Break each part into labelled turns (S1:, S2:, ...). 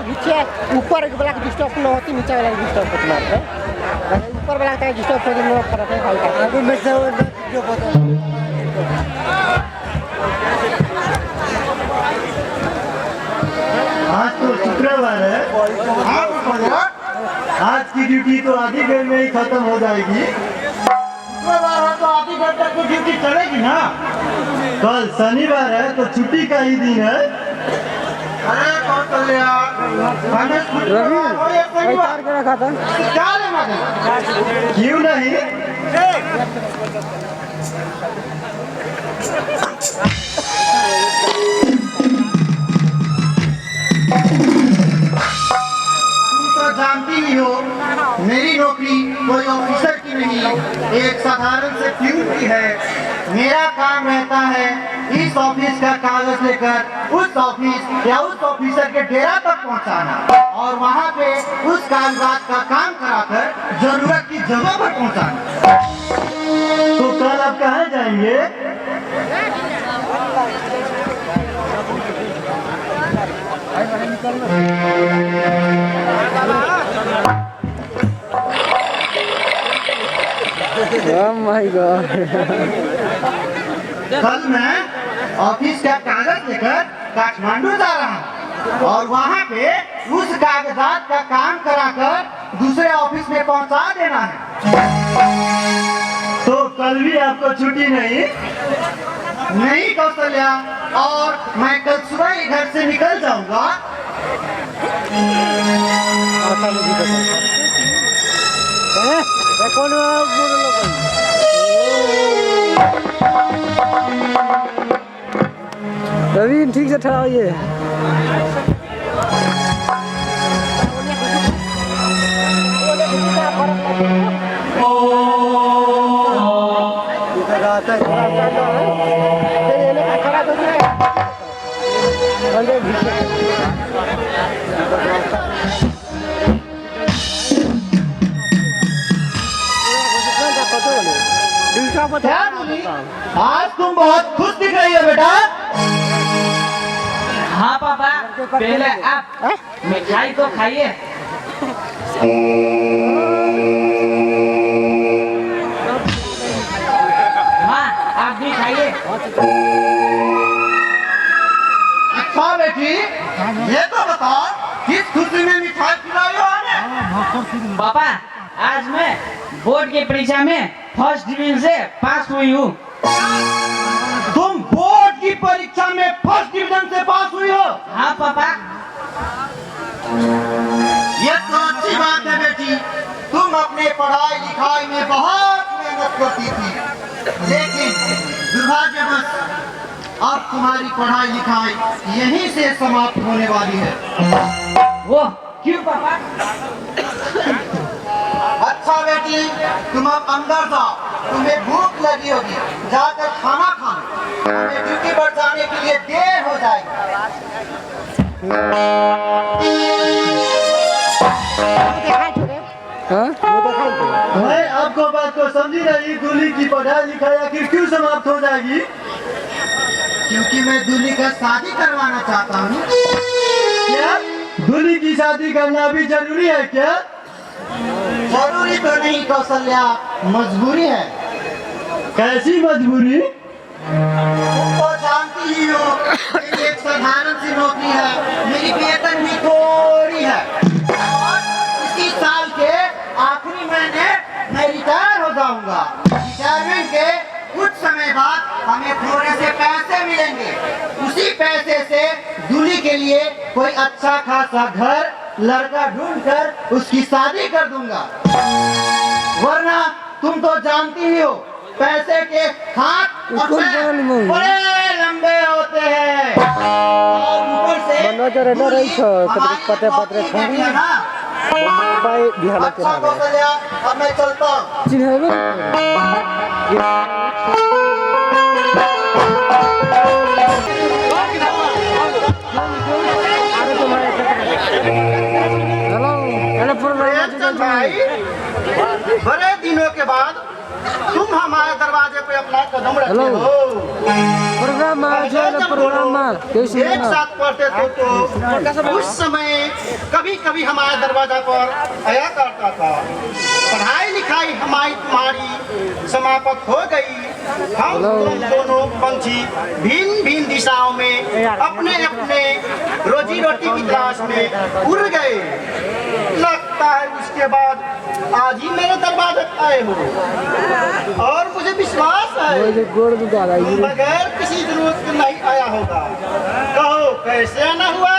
S1: नीचे ऊपर वाला की डिस्टर्ब न होती, नीचे वाला की डिस्टर्ब होती मारते हैं। ऊपर वाला का डिस्टर्ब होती है फर्क है हल्का। अभी मैं से जो पता
S2: आज तो शुक्रवार है। आज की ड्यूटी तो आधी घंटे में ही खत्म हो जाएगी।
S3: शुक्रवार है तो आधी घंटे की ड्यूटी चलेगी ना।
S2: कल शनिवार है तो छुट्टी का ही दिन है।
S3: अरे कौशल्या, मैंने शुक्रवार हो या शनिवार
S1: के रखा था।
S3: क्या लेना देना?
S2: क्यों नहीं?
S3: जानती ही हो मेरी नौकरी कोई ऑफिसर की नहीं, एक साधारण से प्यून की है। मेरा काम रहता है इस ऑफिस का कागज लेकर उस ऑफिस या उस ऑफिसर के डेरा तक पहुंचाना और वहां पे उस कागजात का काम कराकर जरूरत की जगह पर पहुंचाना।
S2: तो कल आप कहाँ जाएंगे?
S1: Oh my God.
S3: कल मैं ऑफिस का कागज लेकर काठमांडू जा रहा हूँ और वहाँ पे उस कागजात का काम कराकर दूसरे ऑफिस में पहुँचा देना है।
S2: तो कल भी आपको छुट्टी नहीं?
S3: नहीं कौशल्या, और मैं कल सुबह ही घर से निकल जाऊंगा।
S1: कौन रवि ठीक से ठहराइए।
S3: क्या बोली? आज तुम बहुत खुश दिख रही हो बेटा।
S4: हाँ पापा, पहले आप मिठाई तो खाइए। हाँ, आप भी खाइए।
S3: अच्छा बेटी, ये तो बताओ किस खुशी में मिठाई खिलाई हो हमें?
S4: पापा, आज मैं बोर्ड की परीक्षा में फर्स्ट डिवीजन से पास हुई हूँ।
S3: तुम बोर्ड की परीक्षा में फर्स्ट डिवीजन से पास हुई हो?
S4: हाँ पापा।
S3: ये तो अच्छी बात है बेटी। तुम अपने पढ़ाई लिखाई में बहुत मेहनत करती थी, लेकिन दुर्भाग्यवश अब तुम्हारी पढ़ाई लिखाई यहीं से समाप्त होने वाली है।
S4: वो क्यों पापा?
S3: अच्छा बेटी, तुम अब अंदर जाओ, तुम्हें भूख लगी होगी, जाकर खाना खा लो। हमें ड्यूटी पर जाने के लिए देर हो जाएगी।
S2: मैं आपको बात को समझी नहीं। दूल्हे की पढ़ाई लिखाई आखिर क्यों समाप्त हो जाएगी?
S3: क्योंकि मैं दूल्हे का शादी करवाना चाहता हूँ।
S2: क्या दूल्हे की शादी करना भी जरूरी है क्या?
S3: जरूरी तो नहीं कौशल्या, मजबूरी है।
S2: कैसी मजबूरी?
S3: तुम तो जानती ही हो मेरी एक साधारण सी नौकरी है, मेरी वेतन भी थोड़ी है और इसी साल के आखिरी महीने मैं रिटायर हो जाऊंगा। रिटायरमेंट के कुछ समय बाद हमें थोड़े से पैसे मिलेंगे। उसी पैसे से दूल्हे के लिए कोई अच्छा खासा घर लड़का ढूंढकर उसकी शादी कर दूंगा। वरना तुम तो जानती ही हो पैसे के हाथ और पैर बड़े लंबे होते हैं और ऊपर से अच्छा कौशल्या, अब मैं चलता हूँ। भाई, बड़े दिनों के बाद तुम हमारे दरवाजे पे अपना कदम रखते हो।
S1: प्रोग्राम
S3: एक साथ पढ़ते थे तो उस समय कभी कभी हमारे दरवाजा पर आया करता था। पढ़ाई लिखाई हमारी तुम्हारी समाप्त हो गई। हम दोनों पंछी भिन्न भिन्न दिशाओं में अपने अपने रोजी रोटी की तलाश में उड़ गए। लगता है उसके बाद आज ही मेरे दरवाजे आए हो और मुझे विश्वास है बगैर किसी जरूरत के नहीं आया होगा। कहो कैसे आना हुआ?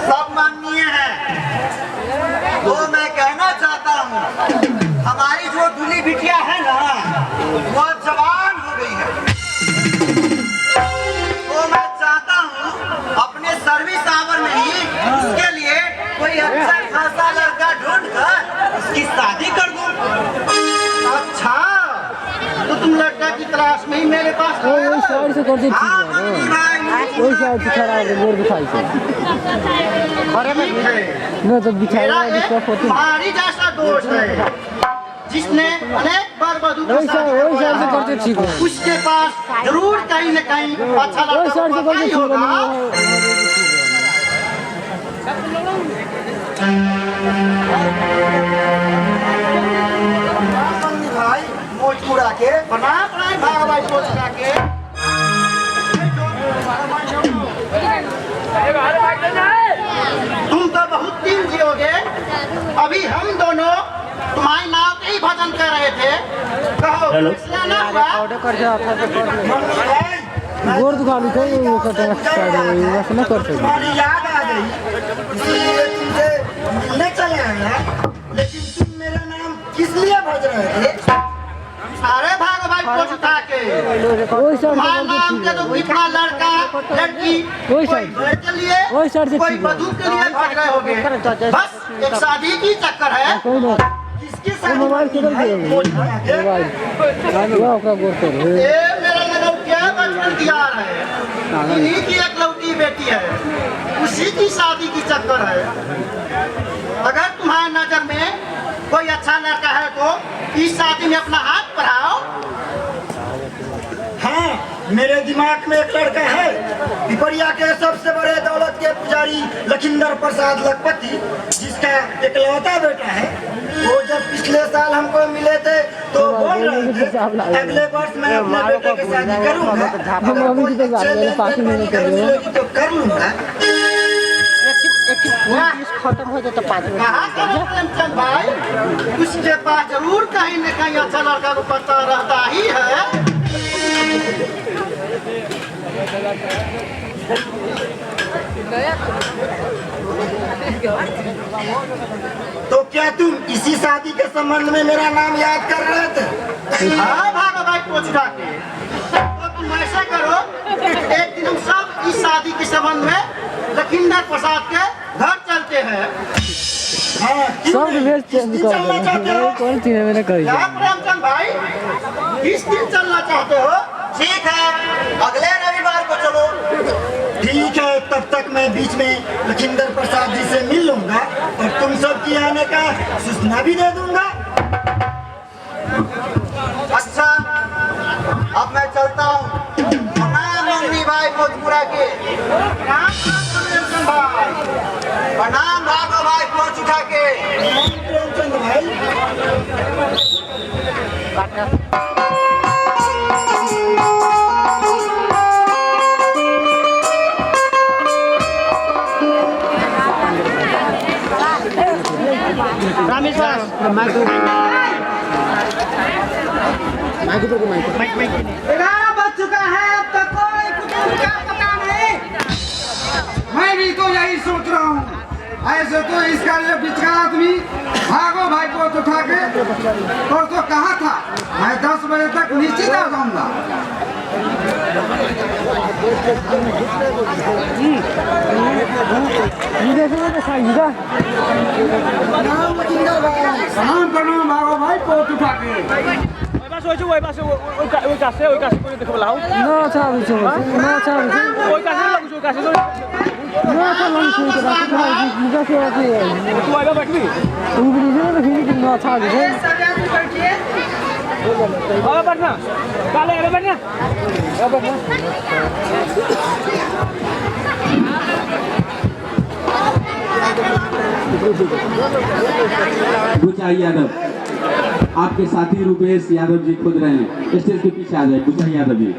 S3: सब माननीय है। तो मैं कहना चाहता हूँ हमारी जो दूल्ही बिटिया है ना वो जवान हो गई है। तो मैं चाहता हूँ अपने सर्विस आवर में ही उसके लिए कोई अच्छा खासा लड़का ढूंढ कर उसकी शादी कर दूँ। अच्छा तो तुम लड़का की तलाश में ही मेरे पास तुम्हारी जैसा दोस्त है जिसने अनेक बार वधू उसके पास जरूर कहीं न कहीं अच्छा लड़का ही होगा। भाई मोच मुड़ा के बना भाग भाई मोच मुड़ा के तुम तो बहुत दिन जियोगे। अभी हम दोनों तुम्हारे नाम के ही भजन कर रहे थे। कहो
S1: गोर दुकान को वो कर
S3: तुम्हारी याद आ गई इसलिए तुमसे मिलने चले आए। लेकिन तुम मेरा नाम किस लिए भज रहे थे? अरे भाग भाई पोछ उठा के तुम्हारे नाम के तो कितना लड़का लड़की कोई के लिए कोई वधू के लिए भज रहे होगे। बस एक शादी की चक्कर है। किसकी शादी? मेरा लड़किया बचपन की आ रहा है। इन्हीं की एक लौटी बेटी है उसी की शादी की चक्कर है। अगर तुम्हारी नजर में कोई अच्छा लड़का है तो इस शादी में अपना हाथ बढ़ाओ। हाँ मेरे दिमाग में एक लड़का है पिपरिया के सबसे बड़े दौलत के पुजारी लखिंदर प्रसाद लखपति जिसका इकलौता बेटा है। वो जब पिछले साल हमको मिले थे तो बोल रहे थे अगले वर्ष मैं अपने बेटे की शादी करूंगा तो कर लूंगा।
S1: खत्म हो जाए तो 5
S3: मिनट भाई उसके पास जरूर कहीं न कहीं अच्छा लड़का को पता रहता ही है। तो क्या तुम इसी शादी के संबंध में मेरा नाम याद कर रहे थे? हाँ भागा भाई पूछ के तो तुम ऐसा करो एक दिन हम सब इस शादी के संबंध में लखिंदर प्रसाद के घर चलते हैं। हाँ, चलना चाहते हो? प्रेमचंद भाई किस दिन चलना चाहते हो? ठीक है अगले रविवार को चलो। ठीक है तब तक मैं बीच में लखिंदर प्रसाद जी से मिल लूंगा और तुम सब की आने का सूचना भी दे दूंगा। अच्छा अब मैं चलता हूँ। भाई भोजपुरा के प्रणाम भागो भाई पहुंच उठा के
S5: ग्यारह बज चुका है अब तक कोई कुछ का पता नहीं। मैं भी तो यही सोच रहा हूँ ऐसे तो इसका ये बिचका आदमी भागो भाई को उठा के और तो कहा था मैं 10 बजे तक निश्चित आ जाऊंगा। प्रणाम भागो भाई को उठा के
S6: ওই কাছে করে দেখো লাও না আচ্ছা আচ্ছা না আচ্ছা ওই কাছে লাগছো ওই কাছে बुचाई यादव, आपके साथी रुपेश यादव जी खुद रहे हैं, स्टेज के पीछे आ जाए। बुचाई यादव जी।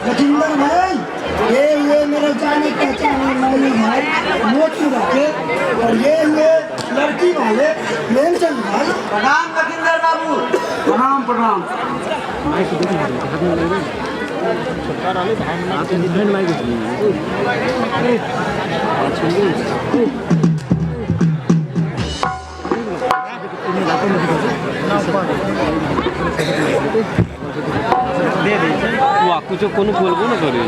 S3: लखिंदर भाई, ये मेरे जाने पहचाने वाले भाई मोती रखे, और ये लड़की वाले प्रेमचंद भाई। प्रणाम लखिंदर बाबू।
S5: प्रणाम प्रणाम।
S7: कुछ कोनो बोलबो ना करे।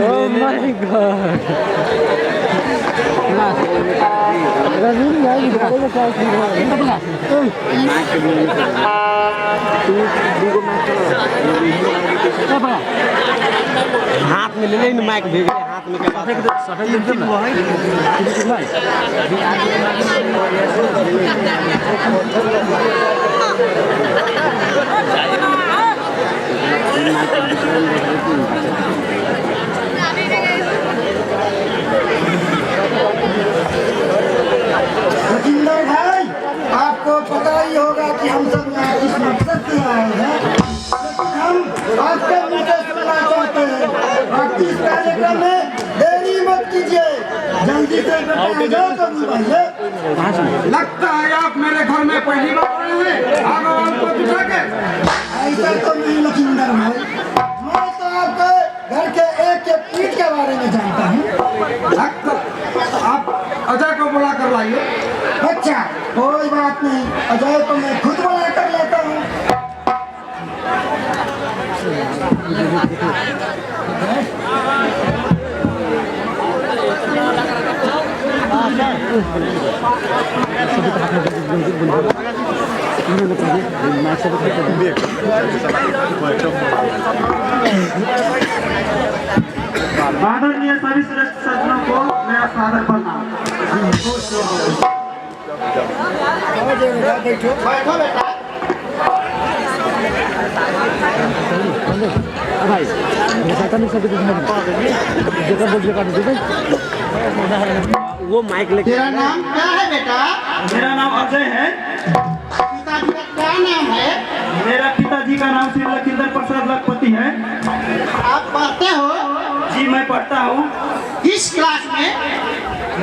S7: Oh my God! हाथ में ले ले माइक भेज दे, हाथ में क्या
S3: लखिंदर भाई, आपको पता ही होगा कि हम सब यहाँ इस मकसद से आए हैं, लेकिन हम आपके मुँह से सुनना चाहते हैं। आप इस कार्यक्रम में देरी मत कीजिए, जल्दी से बेटा आ जाओ कभी भैया।
S5: लगता है आप मेरे घर में पहली बार आए हैं, भगवान को दिखा के।
S3: ऐसा तो नहीं लखिंदर भाई, मैं तो आपके घर के एक के पीठ के बारे में जानता हूँ।
S5: लगता आप अजय को बुला कर लाइए।
S3: अच्छा, कोई बात नहीं, अजय को मैं खुद बुला कर लेता हूँ।
S2: आदरणीय सभी श्रेष्ठ सज्जनों को मेरा सादर प्रणाम।
S3: बैठो बेटा।
S7: वो माइक लेके।
S3: तेरा नाम क्या है बेटा?
S2: मेरा नाम अजय है।
S3: पिताजी का क्या नाम है?
S2: मेरा पिताजी का नाम श्री लखिंदर प्रसाद लखपति है।
S3: आप पढ़ते हो?
S2: जी मैं पढ़ता हूँ।
S3: किस क्लास में?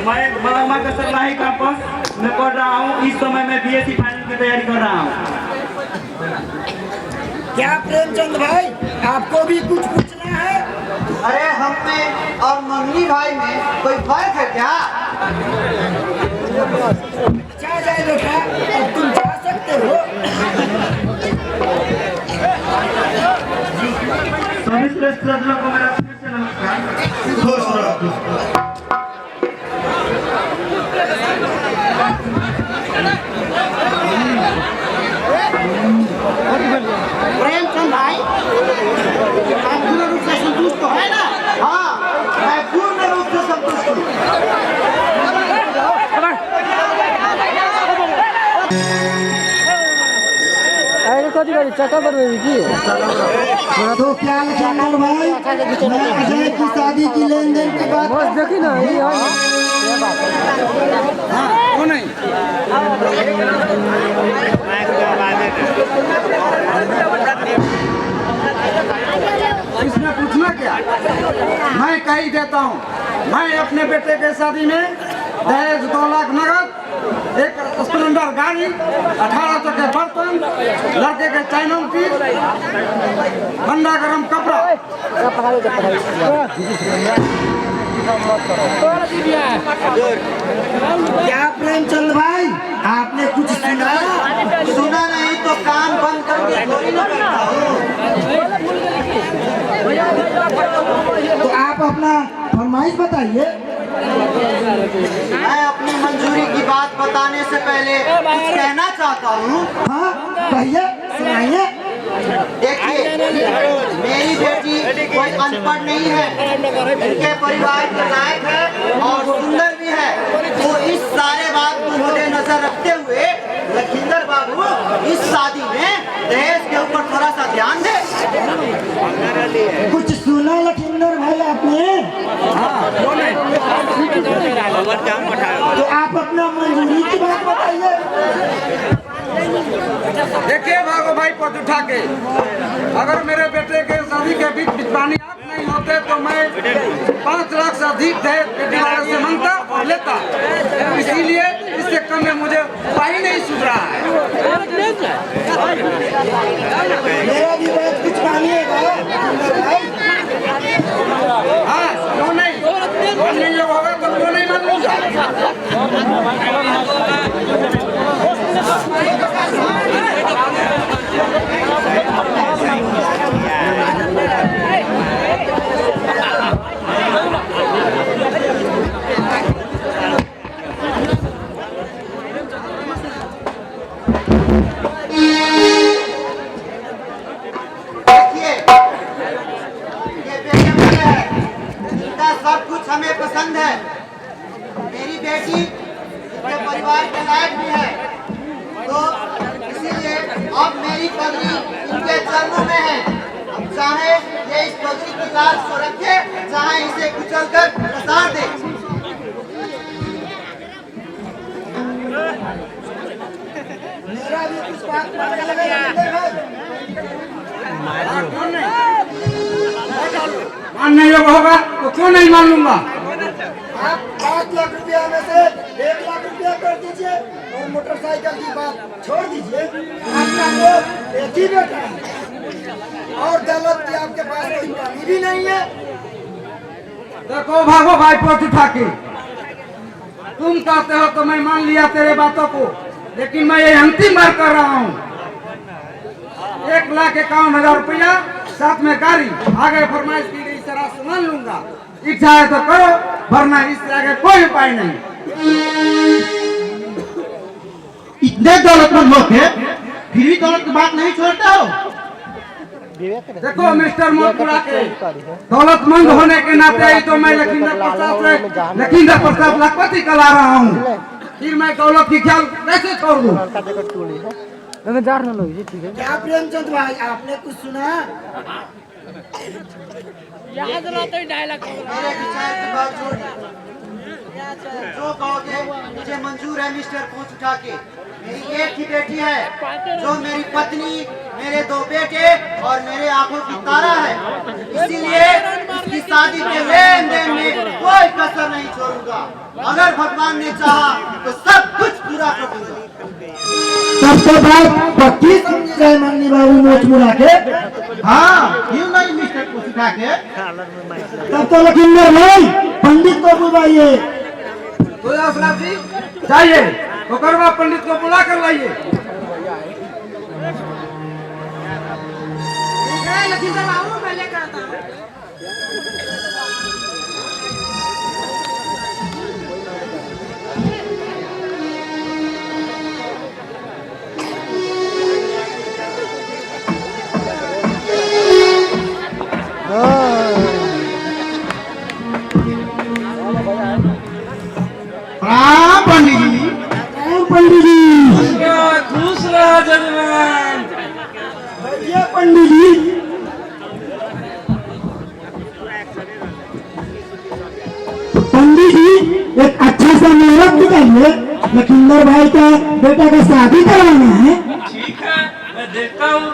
S2: मैं बलमा का सरलाही कैंपस में पढ़ रहा हूँ। इस समय मैं बीएससी फाइनल की तैयारी कर रहा हूँ।
S3: क्या प्रेमचंद भाई, आपको भी कुछ पूछना है? अरे हम में और मंगनी भाई में कोई फर्क है क्या? जा जाए बेटा, अब तुम जा सकते हो।
S2: सभी श्रेष्ठ सज्जनों को मेरा फिर से नमस्कार। खुश रहो।
S3: प्रेमचंद भाई, आप पूर्ण रूप से संतुष्ट हो, है ना? हाँ, मैं पूर्ण रूप से संतुष्ट हूँ। तो क्या लखिंदर भाई, मैं अजय की शादी की लेन देन की बात देखी ना?
S5: वो नहीं। इसमें पूछना क्या? मैं कह ही देता हूँ, मैं अपने बेटे के शादी में दहेज 2 लाख नगद, एक स्प्लेंडर गाड़ी, 18 के बर्तन, लड़के के चैनल की, ठंडा गरम कपड़ा।
S3: क्या प्रेमचंद भाई, आपने कुछ सुना? सुना नहीं तो
S5: अपना फरमाइश बताइए।
S3: मैं अपनी मंजूरी की बात बताने से पहले कुछ कहना चाहता हूँ।
S5: हाँ कहिए, सुनाइए।
S3: देखिए, मेरी बेटी कोई अनपढ़ नहीं है, इनके परिवार के लायक है और सुंदर भी है। तो इस सारे बात को मद्देनजर रखते हुए लखींदर बाबू इस शादी में दहेज के ऊपर थोड़ा सा ध्यान दे।
S5: कुछ सुना लखींदर भाई आपने? तो आप अपना मंजूरी की बात बताइए। देखिए भागो भाई पद उठा के, अगर मेरे बेटे के शादी के बीच बिचवानी आप नहीं होते तो मैं 5 लाख से अधिक दहेज बेटी वाले से मांगता और लेता। इसीलिए इससे कम में मुझे उपाय नहीं सूझ रहा है। मेरा भी बात कुछ मानिएगा। हाँ क्यों नहीं, मानने योग्य होगा तो क्यों नहीं मान लूंगा।
S3: सब कुछ हमें पसंद है। मेरी बेटी इसके परिवार के लायक भी है, तो इसीलिए अब मेरी पगड़ी इनके चरणों में है। अब चाहे ये इस पगड़ी की लाज को रखे, चाहे इसे कुचलकर प्रसार दे।
S5: मेरा भी कुछ बात मानने मानने योग्य होगा तो क्यों नहीं मान लूंगा। आप 5 लाख रुपया में से 1 लाख रुपया कर दीजिए और मोटरसाइकिल की बात छोड़ दीजिए। आपका तो एक ही बेटा है और दौलत की आपके पास कोई कमी भी नहीं है। देखो भागो भाई पोट उठा के, तुम कहते हो तो मैं मान लिया तेरे बातों को, लेकिन मैं ये अंतिम बार कर रहा हूँ। 1,51,000 रुपया साथ में गाड़ी, आगे फरमाइश की गई शराब से मान लूंगा। इच्छा है तो करो, वरना इससे आगे कोई उपाय नहीं।
S3: इतने दौलतमंद हो के फिर भी दौलत की बात नहीं छोड़ते हो।
S5: देखो मिस्टर मोतपुरा के दौलतमंद होने के नाते ही तो मैं लखींदर प्रसाद लखपति कला रहा हूँ। फिर मैं दौलत की ख्याल कैसे छोड़ दूँ। क्या प्रेमचंद भाई आपने कुछ सुना?
S3: मेरे विचार की बात छोड़, जो कहोगे मुझे मंजूर है मिस्टर पूछ उठा के। मेरी एक ही बेटी है जो मेरी पत्नी, मेरे 2 बेटे और मेरे आंखों की तारा है। इसीलिए इसकी शादी के लेन देन में कोई कसर नहीं छोड़ूंगा। अगर भगवान ने चाहा तो सब कुछ पूरा कर दूंगा।
S5: तब तो बात पक्की समझी जाए मन्नी बाबू मोचमुरा के।
S3: हाँ क्यों नहीं मिस्टर पूछ उठा के।
S5: तब तो लखींदर भाई पंडित को बुलाइए। जाइए मुकरवा पंडित को बुला कर लाइए। लखींदर बाबू मैं लेकर आता हूँ।
S3: पंडित जी,
S5: पंडित जी
S7: खुश रहो जजमान।
S5: पंडित जी पंडित जी एक अच्छा सा मुहूर्त निकालिए। लखींदर भाई का बेटा का शादी करवाना है।
S7: ठीक है मैं देखता हूँ।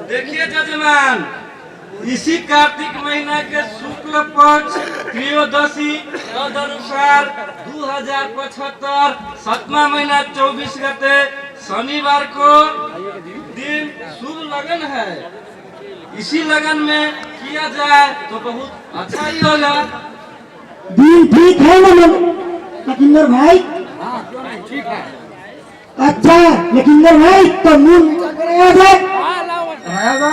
S7: देखिए जजमान, इसी कार्तिक महीना के शुक्ल पक्ष त्रयोदशी तदनुसार 2075 7वां महीना 24 गते शनिवार को दिन शुभ लगन है। इसी लगन में किया जाए तो बहुत अच्छा ही होगा।
S5: दिन ठीक है ना लखींदर भाई? हाँ क्यों नहीं ठीक है।
S3: अच्छा लखिंदर भाई तो मुंह मीठा कराया जाए।
S5: आएगा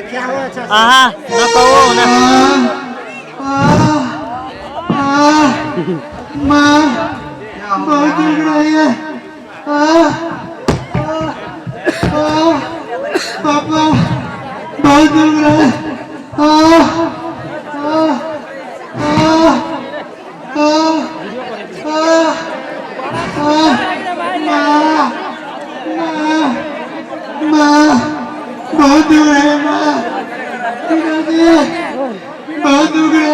S1: क्या हुआ अच्छा
S3: माँ बहुत दुख रही है। पापा बहुत दुख रहा है। माँ बहुत दुख रहा है। माँ बहुत दुख रहा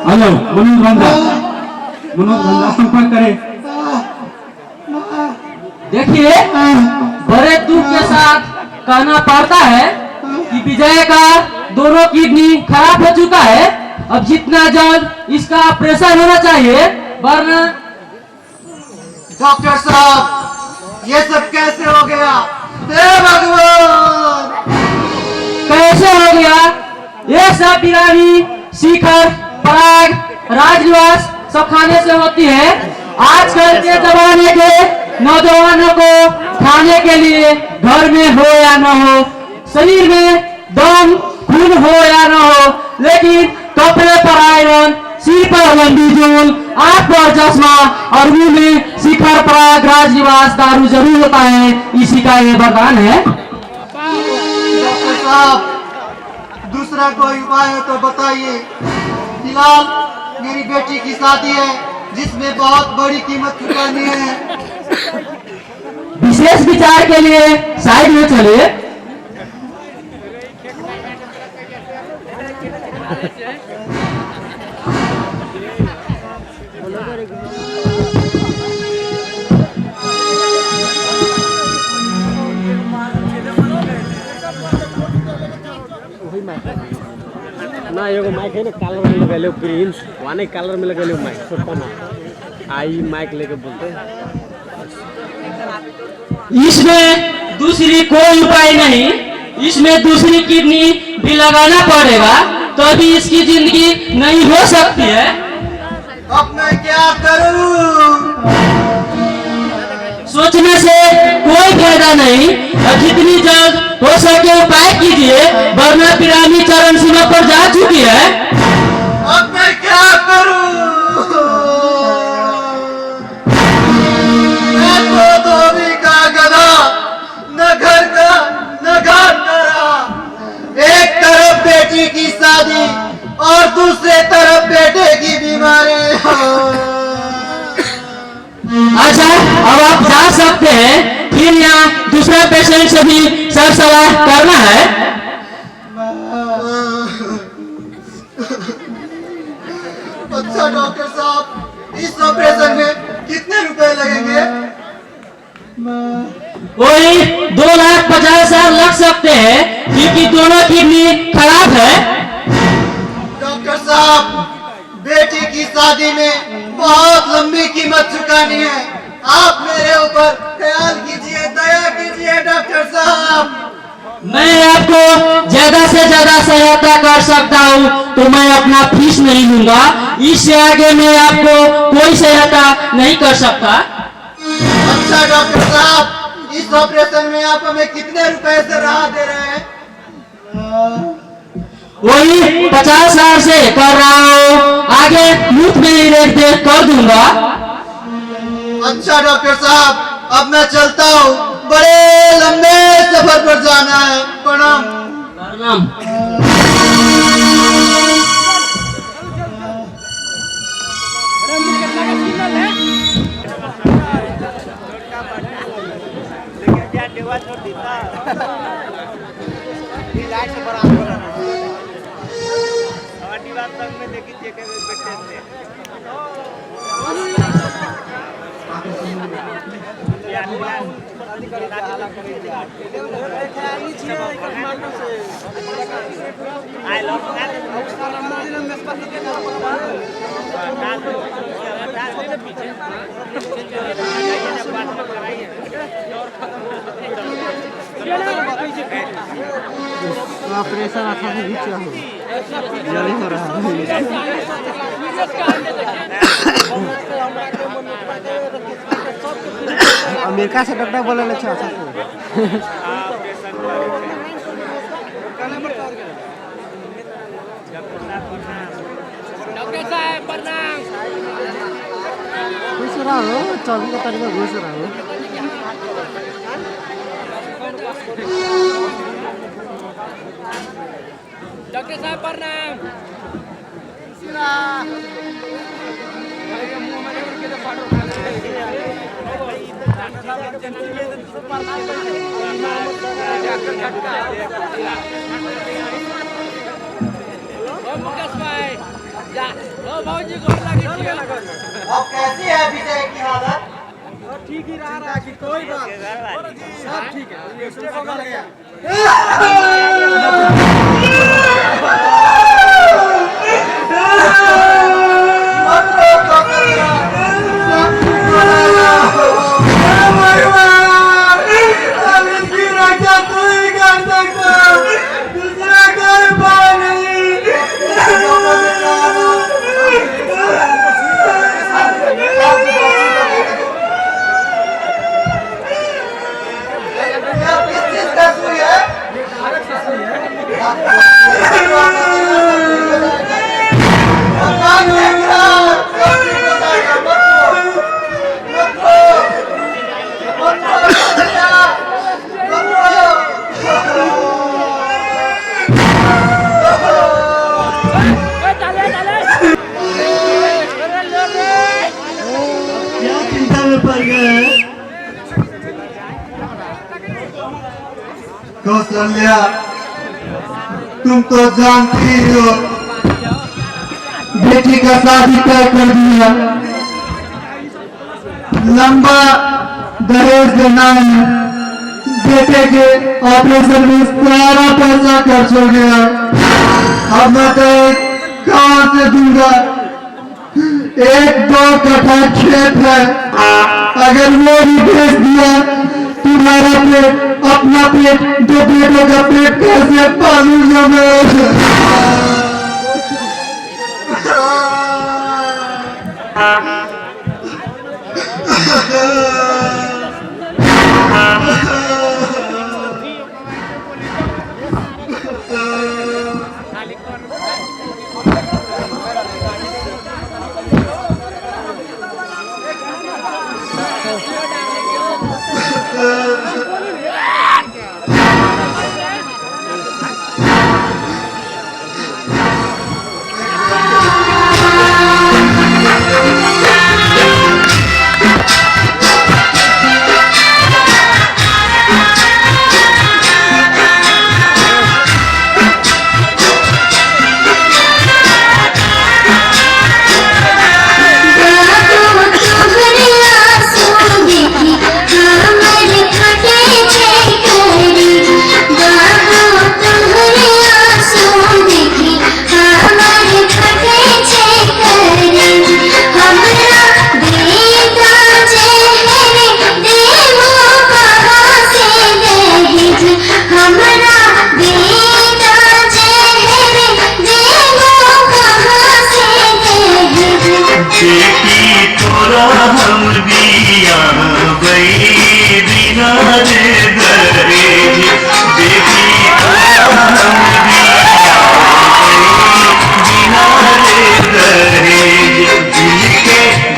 S6: हेलो मनोज रंधा, संपर्क करें।
S8: देखिए, बड़े दुख के साथ कहना पड़ता है कि विजय का दोनों किडनी खराब हो चुका है। अब जितना जल्द इसका ऑपरेशन होना चाहिए, वरना।
S3: डॉक्टर साहब ये सब कैसे हो गया? हे भगवान
S8: कैसे हो गया? ये सब बीमारी शिखर, पराग, राजनिवास सब खाने से होती है। आजकल के जमाने के नौजवानों को खाने के लिए घर में हो या न हो, शरीर में दम खून हो या न हो, लेकिन कपड़े पर आयरन, सिर पर लंबी जून, आंख पर चश्मा और मुंह में शिखर, पराग, राजनिवास दारू जरूर होता है। इसी का ये वरदान है।
S3: डॉक्टर साहब दूसरा कोई उपाय हो तो बताइए। फिलहाल मेरी बेटी की शादी है जिसमें बहुत बड़ी कीमत चुकानी है।
S8: विशेष विचार के लिए साइड में चलिए।
S1: ना एगो माइक है ना कलर में लगे प्रिंस वाने कलर में लगे माइक छोटा ना आई माइक लेके बोलते हैं।
S8: इसमें दूसरी कोई उपाय नहीं, इसमें दूसरी किडनी भी लगाना पड़ेगा, तभी इसकी जिंदगी नहीं हो सकती है।
S3: अब मैं क्या करूं?
S8: सोचने से कोई फायदा नहीं, और जितनी जल्द हो सके उपाय कीजिए, वरना पिरामिड चरण सीमा पर जा चुकी है।
S3: अब मैं क्या करूं? मैं तो धोबी का गधा, न घर का न घाट का रहा। एक तरफ बेटी की शादी और दूसरे तरफ बेटे की बीमारी।
S8: अच्छा, अब आप जा सकते हैं, फिर यहाँ दूसरा पेशेंट से भी सर सलाह करना है।
S3: अच्छा डॉक्टर साहब इस ऑपरेशन में कितने रुपए लगेंगे?
S8: वही 2,50,000 लग सकते हैं, क्योंकि दोनों किडनी खराब है।
S3: डॉक्टर साहब बेटी की शादी में बहुत लंबी कीमत चुकानी है। आप मेरे ऊपर ख्याल कीजिए, दया कीजिए डॉक्टर साहब।
S8: मैं आपको ज्यादा से ज्यादा सहायता कर सकता हूँ, तो मैं अपना फीस नहीं लूंगा। इससे आगे मैं आपको कोई सहायता नहीं कर सकता।
S3: अच्छा डॉक्टर साहब इस ऑपरेशन में आप हमें कितने रुपए से राहत दे रहे हैं?
S8: वही 50,000 से कर रहा हूँ, आगे मुफ्त में ही रेट देख कर दूंगा।
S3: अच्छा डॉक्टर साहब अब मैं चलता हूँ, बड़े लंबे सफर पर जाना है। प्रणाम।
S8: प्रणाम।
S1: प्रेशर अच्छा से खींचा हो जल्दी हो रहा है अमेरिका से डॉक्टर बोले अच्छा से
S9: डॉक्टर साहब प्रणाम।
S1: घुस रहा हो 24 तारीख में घुस रहा हो
S9: डॉक्टर साहब प्रणाम। मुकेश भाई जा भाजी को लगी
S3: अब कैसी है विजय की हालत?
S5: ठीक ही रहा कि कोई बात सब ठीक है ये सब हो गया
S10: कौशल्या, तुम तो जानती हो बेटी का शादी तय कर दिया, लंबा दहेज देना है, बेटे के ऑपरेशन में सारा पैसा खर्च हो गया। अब मैं तो कहाँ से दूंगा? 1-2 कट्ठा खेत है, अगर वो भी बेच दिया तुम्हारा पेट अपना पेट 2 बेटों का पेट कैसे पालूंगा मैं?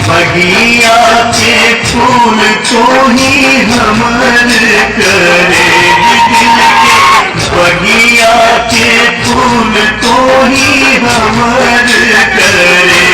S11: बगिया के फूल को ही हमर करे, दिल के बगिया के फूल को ही हमर करे।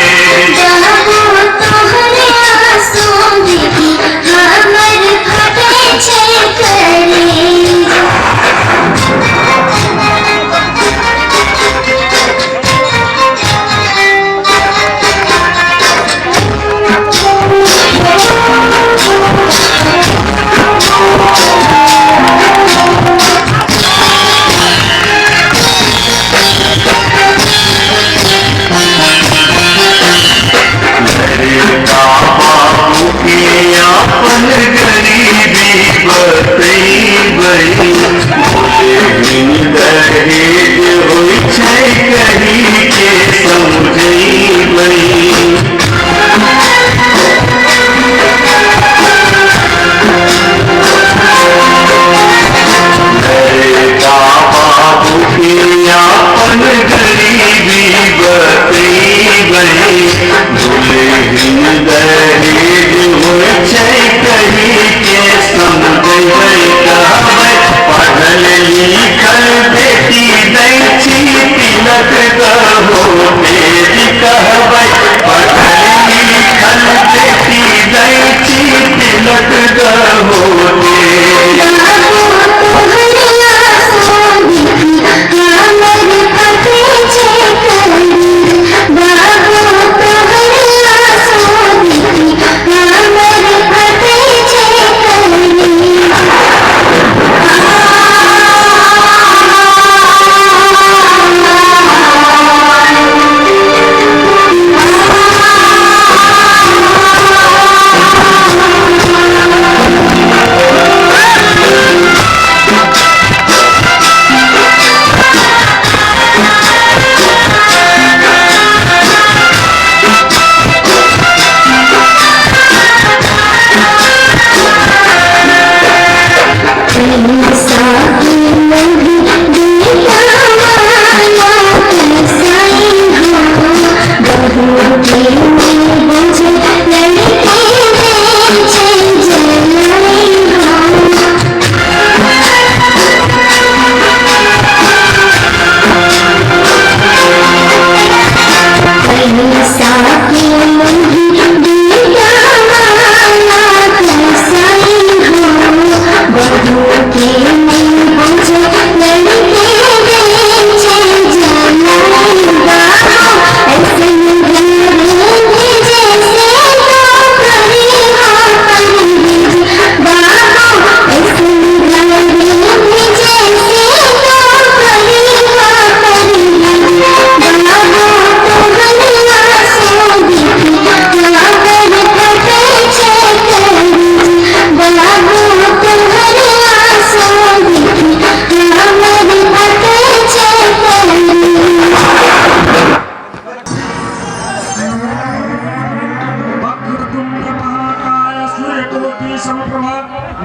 S5: प्रभा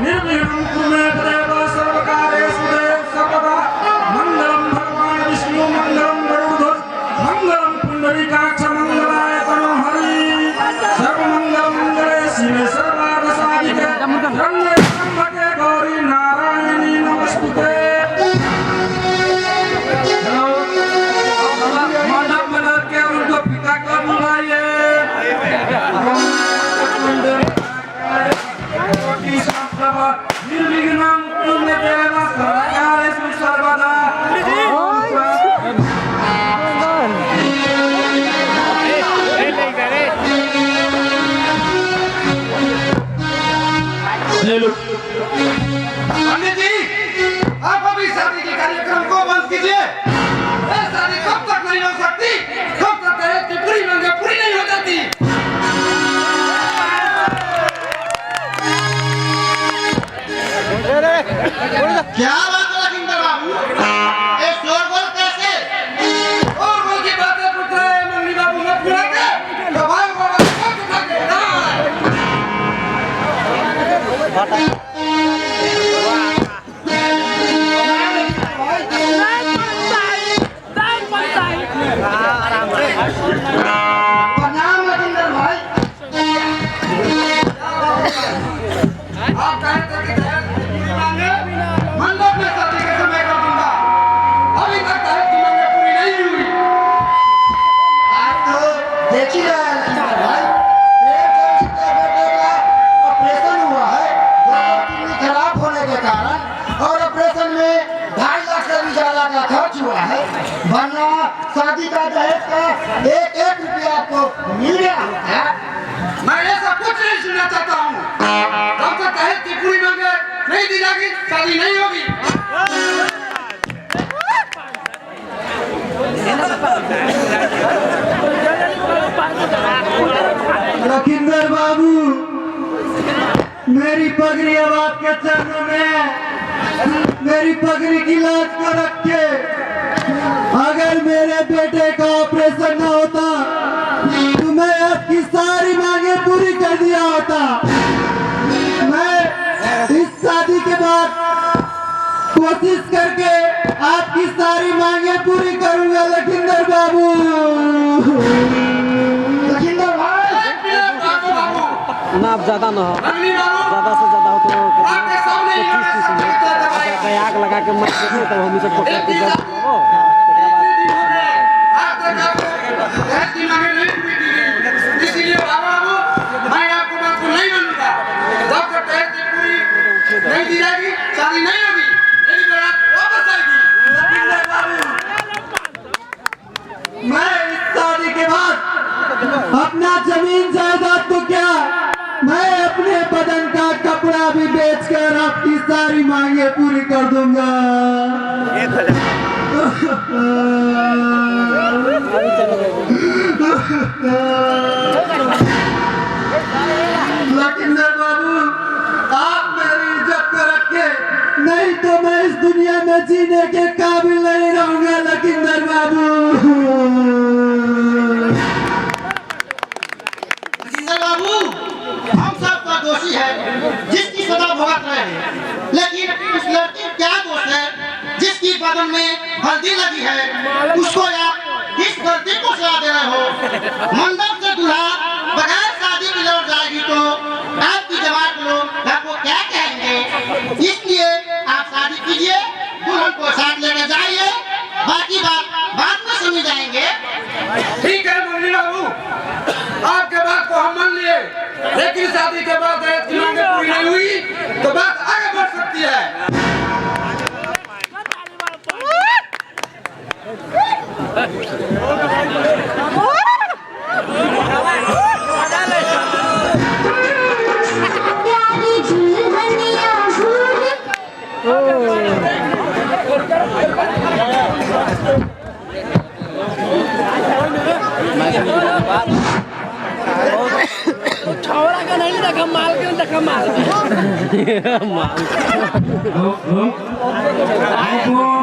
S5: निर्विघ्नं कुरु मे देव सर्वकार्येषु देव सर्वदा मंगलम भगवान विष्णु मंगलम गरुड़ध्वज मंगलम पुंडरीकाक्ष मंगलाय तनोहरि सर्वमंगल मंगले शिवे सर्वार्थ साधिके शरण्ये त्र्यंबके गौरी नारायणी नमस्तुते। मंडप में लग के उनको पिता को बुलाइए। निर्विघ्नं कुरु मे देव सर्वकार्येषु सर्वदा। पंडित जी, आप अभी शादी के कार्यक्रम को बंद कीजिए। शादी कब तक नहीं हो सकती? कब तक दहेज की पूरी मांगे पूरी नहीं हो जाती?
S3: क्या बात है लखीमपुर बाबू? ये शोरगुल कैसे?
S5: शोरगुल की बातें पूछ रहे हैं मंगली बाबू मत बुला के। दबाओ बाबा को उठा के ना।
S3: प्रणाम लखीमपुर भाई।
S5: आप कहे थे कि दहेज की पूरी मांगे मंडप में शादी के समय कर दूंगा। अभी तक दहेज की मांगे पूरी नहीं हुई।
S3: आप तो देख ही रहे हैं लखीमपुर भाई। एक छोटे बेटे का ऑपरेशन हुआ है किडनी खराब होने के कारण, और ऑपरेशन में 2.5 लाख से भी ज्यादा का खर्च हुआ है। वरना शादी का दहेज का एक रुपया आपको मिल गया होता।
S5: मैं ये सब कुछ नहीं सुनना चाहता हूँ। जब तक दहेज की पूरी मांगे नहीं दी जाएगी शादी नहीं होगी।
S10: लखीमपुर बाबू, मेरी पगड़ी अब आपके चरणों में है। मेरी पगड़ी की लाज को रखे। अगर मेरे बेटे का ऑपरेशन न होता तो मैं आपकी सारी मांगे पूरी कर दिया होता। मैं इस शादी के बाद कोशिश करके आपकी सारी मांगे पूरी करूंगा लखीमपुर बाबू।
S3: लखीमपुर भाई
S1: ना ज्यादा ना हो, ज्यादा से ज्यादा हो तो आग लगा के मत देखो तब हम इसे पकड़ के
S5: इसलिए बाबू मैं आपको बात को नहीं मानूंगा। जब तक दहेज की पूरी नहीं दी जाएगी शादी नहीं होगी। मेरी बारात वापस आएगी।
S10: मैं इस शादी के बाद अपना जमीन जायदाद तो क्या, मैं अपने बदन का कपड़ा भी बेचकर आपकी सारी मांगे पूरी कर दूंगा। लखीमपुर बाबू, आप मेरी इज्जत को रखे, नहीं तो मैं इस दुनिया में जीने के काबिल नहीं रहूंगा लखीमपुर बाबू।
S3: लखीमपुर बाबू, हम सब का दोषी है जिसकी सजा भुगत रहे हैं, लेकिन उस लड़की क्या दोष है जिसकी बदन में हल्दी लगी है? उसको आप इस गलती को सजा दे रहे हो। मंडप से दूल्हा बगैर शादी की लौट जाएगी तो आपकी जमात लोग आपको क्या कहेंगे? इसलिए आप शादी कीजिए, दुल्हन को साथ लेके जाइए, बाकी बात बाद में समझ जाएंगे।
S5: ठीक है मंगली बाबू, आपके बात को हम मान लिए, लेकिन शादी के बाद दहेज की मांगे पूरी नहीं हुई तो बात आगे बढ़ सकती है।
S9: Oh!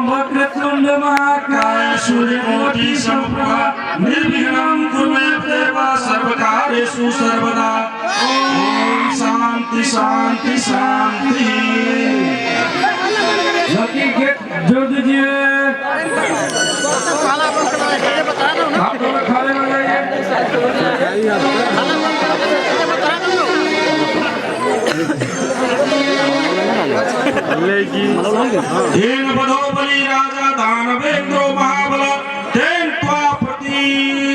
S7: वक्रतुंड महाकाय सूर्यकोटि समप्रभा निर्विघ्नं कुरु मे देव सर्वकार्येषु सर्वदा। ओम शांति शांति शांति। लकी गेट जोड़ दीजिए। आप लोग खड़े हो जाइए। तेन बधो बलि राजा दानवेंद्रो महाबल तेन त्वा प्रति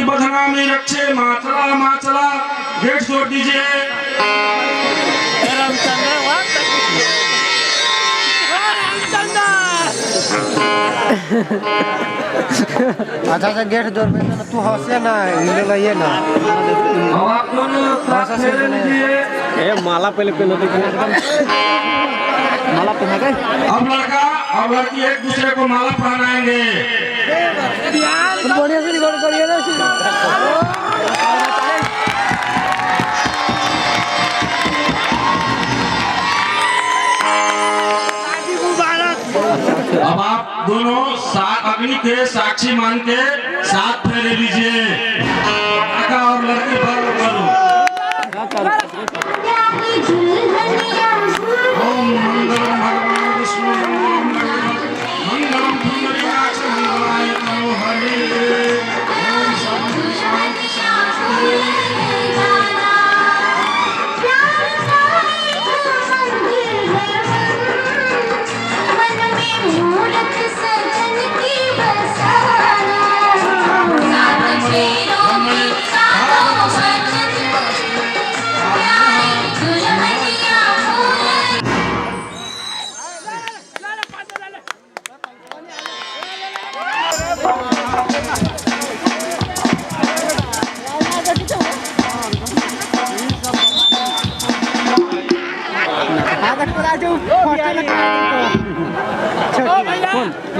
S7: बधनामि रक्षे माचला माचला। गेट छोड़ दीजिए।
S1: अच्छा अच्छा गेट जोड़ में ना तू हंसे ना हिले लइए ना।
S7: अब आप दोनों साथ फेरे लीजिए।
S1: ए माला पहले पहले देखिए माला पहना गए।
S7: अब लड़का और लड़की एक दूसरे को माला पहनाएंगे।
S1: बढ़िया से रिकॉर्ड करिए ना।
S7: अब आप दोनों अग्नि के साक्षी मान के साथ फेरे लीजिए। लड़का और लड़की पर करो। ओम मंगलम भगवान विष्णु मंगलम पुंडरीकाक्ष मंगलाय तनो हरे। ओम शांति शांति शांति।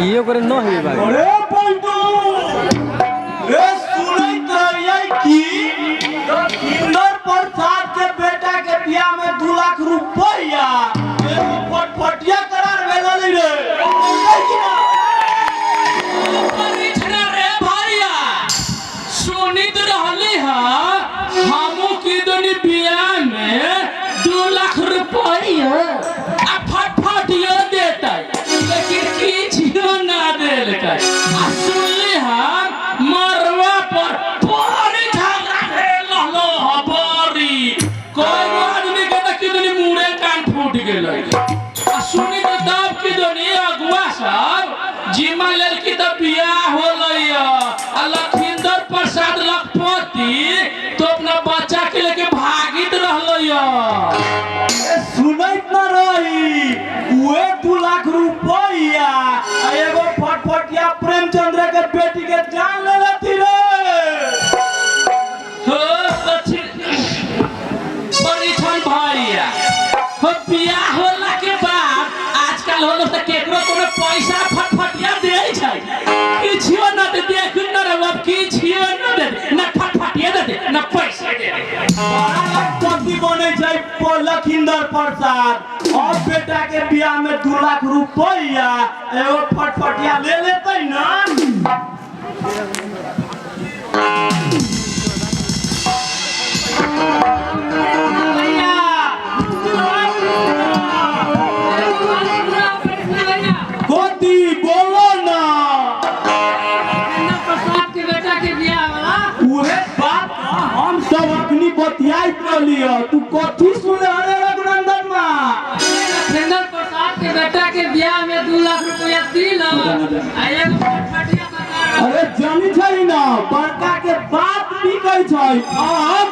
S1: ये करे न है भाई।
S5: अरे पंतु ए सुनैत रहिए कि इंदर प्रसाद के बेटा के बियाह में 2 लाख रुपया एगो फटफटिया करार भेल रे।
S9: परिछना रे भैया सुनित रहली हा हमू की दोनी बियाह में 2 लाख रुपया आ फटफटिया देता लेकिन किछो ना देलकै। आ सुनली हम मरवा पर बड़ी झगड़ा भेल रहलो हबरी। कोई आदमी के त किदनी मुड़े कान फूट गेलै। आ सुनी त दब किदनी अगुआ सब जिम्मा लेल की त बियाह होलैया। आ लखिंदर प्रसाद लखपति तो अपना बच्चा के लेके भागित रहलैया।
S5: सुनैत न रही उहे 2 लाख रुपया एगो फटफटिया प्रेमचंद्र के बेटी के जान ले लेती रे।
S9: हो परिछन भैया हो बियाह होला के बाद आजकल होलो त केकरो कोनो पैसा फटफटिया दे छै। किछियो न दे देखु न रे बाप किछियो न दे न फटफटिया दे न पैसा दे।
S5: पति बने छै लखिंदर प्रसाद और बेटा के बियाह में 2 लाख रुपया एगो फटफटिया ले लेते ना। कोती बोलो ना
S9: प्रसाद के बेटा के बियाह वाला
S5: उहे बात हम सब अखनी बतियाई रहलियो। तू कथी सुने रे रघुनंदन मा?
S9: लखिंदर प्रसाद के बेटा के बियाह में 2 लाख रुपया दिल आ एगो फटफटिया सरकार।
S5: अरे जानी छै ना बड़का के बात बिकै छै। अब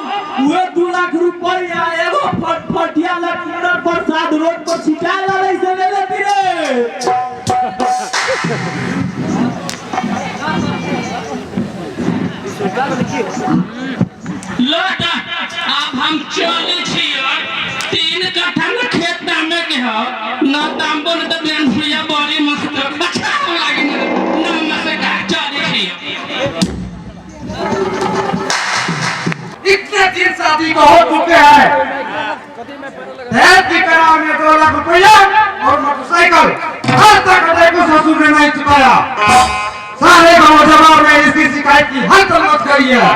S5: उहे 2 लाख रुपया एगो फटफटिया लखिंदर प्रसाद रोड पर छिटा लालै से ले लेती रे।
S9: लौटा अब हम चले छियै 3 कट्ठा में खेत में के ह ना तांबो न त बेन भुइया बड़ी मस्त अच्छा लागे ना मस्त का चले छियै।
S7: इतने दिन शादी को हो चुके हैं।
S5: दहेज की करार में 2 लाख रुपया और मोटरसाइकिल आज तक अजय को ससुर ने नहीं चुकाया। सारे गाँव जवाब में इसकी शिकायत की हल तलब करी है,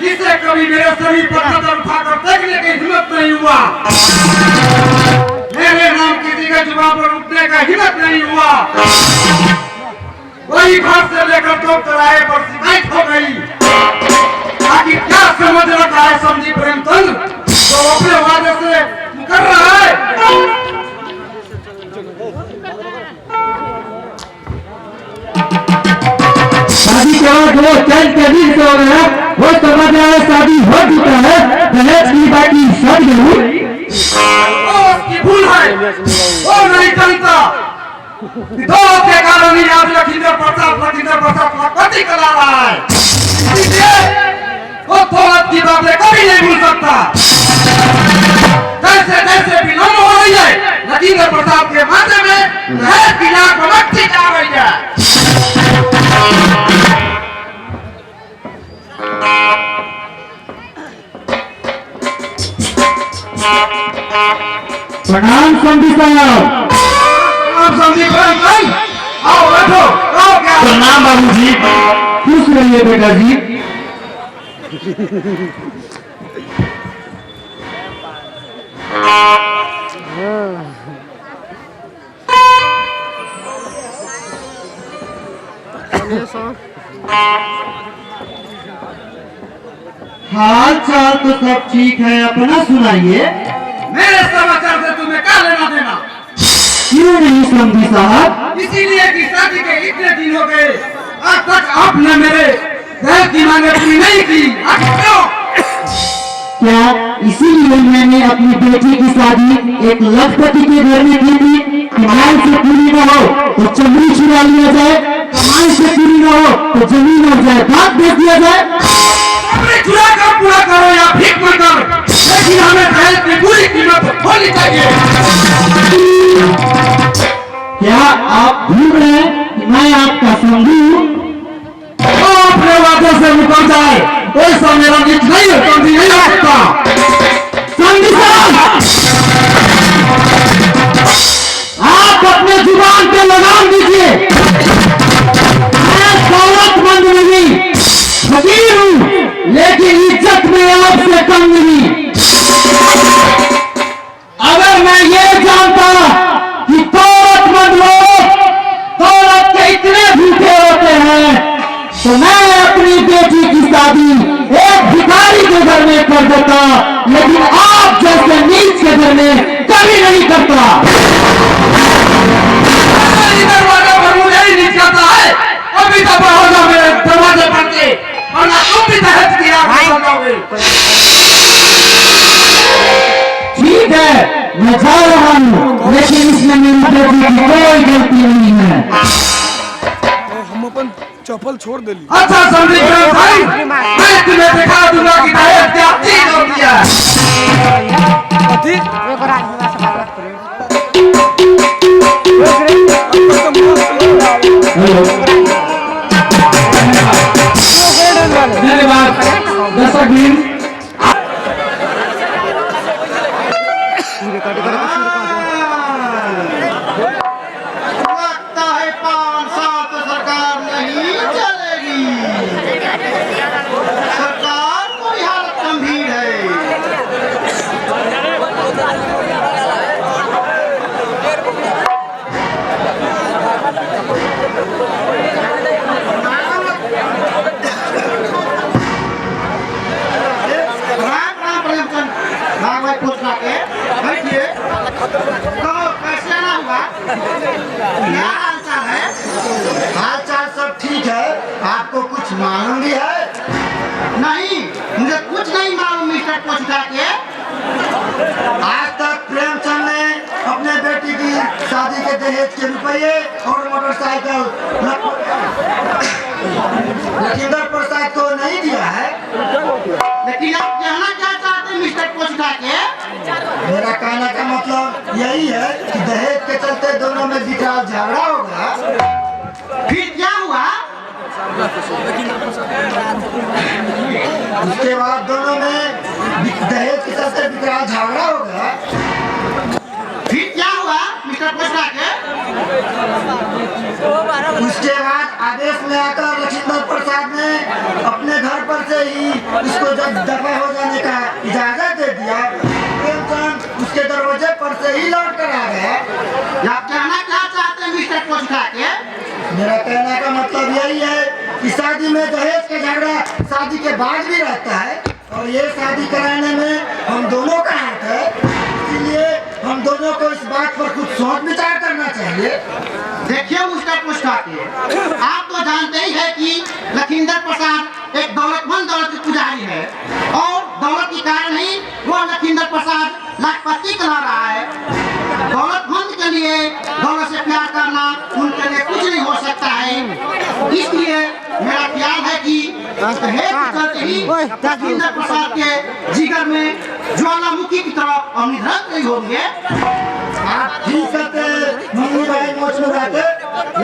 S5: जिसे कभी मेरे सभी पर नजर उठाकर देखने की हिम्मत नहीं हुआ, मेरे नाम किसी के जुबान पर उठने का हिम्मत नहीं हुआ। वही घर से लेकर तो चौराहे पर शिकायत हो गई। आखिर क्या समझ रखा है समझी प्रेमचंद जो अपने वादे से मुकर रहा है?
S10: शादी के बाद वो चंद के दिन से हो गया, वो समझ रहा है शादी हो चुका है, दहेज की बाकी सड़ गई।
S5: उसकी भूल है, वो नहीं जानता दो के कारण ही आज लखींद्र प्रसाद पति करा रहा है। इसलिए वो थोड़ा की बातें कभी नहीं भूल सकता। जैसे जैसे विलम्ब हो रही है लखींद्र प्रसाद के माथे में दहेज की लाख मक्खी जा रही है।
S10: प्रणाम समझी साहब।
S5: आओ बैठो। आओ क्या
S10: प्रणाम बाबूजी। खुश रहिए बेटा जी। हाल चाल तो सब ठीक है, अपना सुनाइए।
S5: मेरे समाचार से तुम्हें क्या लेना देना?
S10: क्यों नहीं समझी साहब?
S5: इसीलिए कि शादी के इतने दिन हो गए आज तक आपने मेरे दहेज की मांगे पूरी नहीं की। क्यों?
S10: क्या इसीलिए मैंने अपनी बेटी की शादी एक लखपति के घर में की थी? कमाई से पूरी न हो तो चमड़ी छुड़ा लिया जाए, कमाई से पूरी न हो तो जमीन और जायदाद बेच दिया जाए।
S5: चमड़ी छुड़ा कर पूरा करो या भीख मांगकर, लेकिन हमें दहेज की पूरी कीमत होनी चाहिए।
S10: क्या आप भूल रहे हैं कि मैं आपका संधू?
S5: अपने वादे से मुकर जाए ऐसा मेरा नीच नहीं है, समझी नहीं आ सकता।
S10: संधू साहब, आप अपने जुबान पे लगाम दीजिए। मैं दौलतमंद नहीं, फकीर हूँ, लेकिन इज्जत में आपसे कम नहीं। अगर मैं ये जानता कि दौलतमंद लोग दौलत के इतने भूखे होते हैं तो मैं अपनी बेटी की शादी एक भिखारी के घर में कर देता, लेकिन आप जैसे नीच के घर में कभी नहीं करता।
S5: दरवाजा पर मुझे ही नहीं जाता है, अभी तो हो मेरे दरवाजे पर के, वरना तुम भी दहेज की आग में लगाओगे।
S10: ठीक है, मैं जा रहा हूँ, लेकिन इसमें मेरी बेटी की कोई गलती नहीं है।
S5: हम अपन चप्पल छोड़ दे। अच्छा समझी भाई, मैं तुम्हें दिखा दूंगा कि दहेज क्या चीज होती है।
S10: धन्यवाद दर्शक बिंद।
S3: लगता है 5 साल तो सरकार नहीं चलेगी। सरकार कोई हालत गंभीर है। बैठिए। तो कैसे ना हुआ? क्या हाल चाल है? हाल चाल सब ठीक है। आपको कुछ मालूम भी है? नहीं, मुझे कुछ नहीं मालूम मिस्टर पोछा के। आज तक प्रेमचंद ने अपने बेटी की शादी के दहेज के रुपये और मोटरसाइकिल लखींद्र प्रसाद को नहीं दिया है। लेकिन आप कहना क्या चाहते हैं मिस्टर पोछा के? मेरा कहने का मतलब यही है कि दहेज के चलते दोनों में विकराल झगड़ा होगा। फिर क्या हुआ? उसके बाद दोनों में दहेज की तरफ से विकराल झगड़ा हो गया। फिर क्या हुआ मिस्टर पुष्पा के? उसके बाद आदेश में आकर लक्ष्मण प्रसाद ने अपने घर पर से ही उसको जब दफा हो जाने का इजाजत दे दिया, प्रेमचंद उसके दरवाजे पर से ही लौट कर आ गए। आप कहना क्या चाहते हैं मिस्टर पुष्पा के? मेरा कहने का मतलब यही है कि शादी में दहेज का झगड़ा शादी के बाद भी रहता है और ये शादी कराने में हम दोनों का हाथ है, इसीलिए हम दोनों को इस बात पर कुछ सोच विचार करना चाहिए। देखिए मिस्टर पुष्पा के, आप तो जानते ही है कि लखींदर प्रसाद एक दौलतमंद दौलत पुजारी है और दौलत के कारण ही वो लखींदर प्रसाद लाखपति कहा रहा है। दौलतमंद के लिए दौलत से प्यार करना उनके लिए कुछ नहीं हो सकता है, इसलिए मेरा ख्याल है कि दहेज के चलते ही लखींदर प्रसाद के जिगर में ज्वालामुखी की तरह अग्निदग्ध नहीं होंगे। आप ठीक कहते मम्मी भाई मोच में रहते,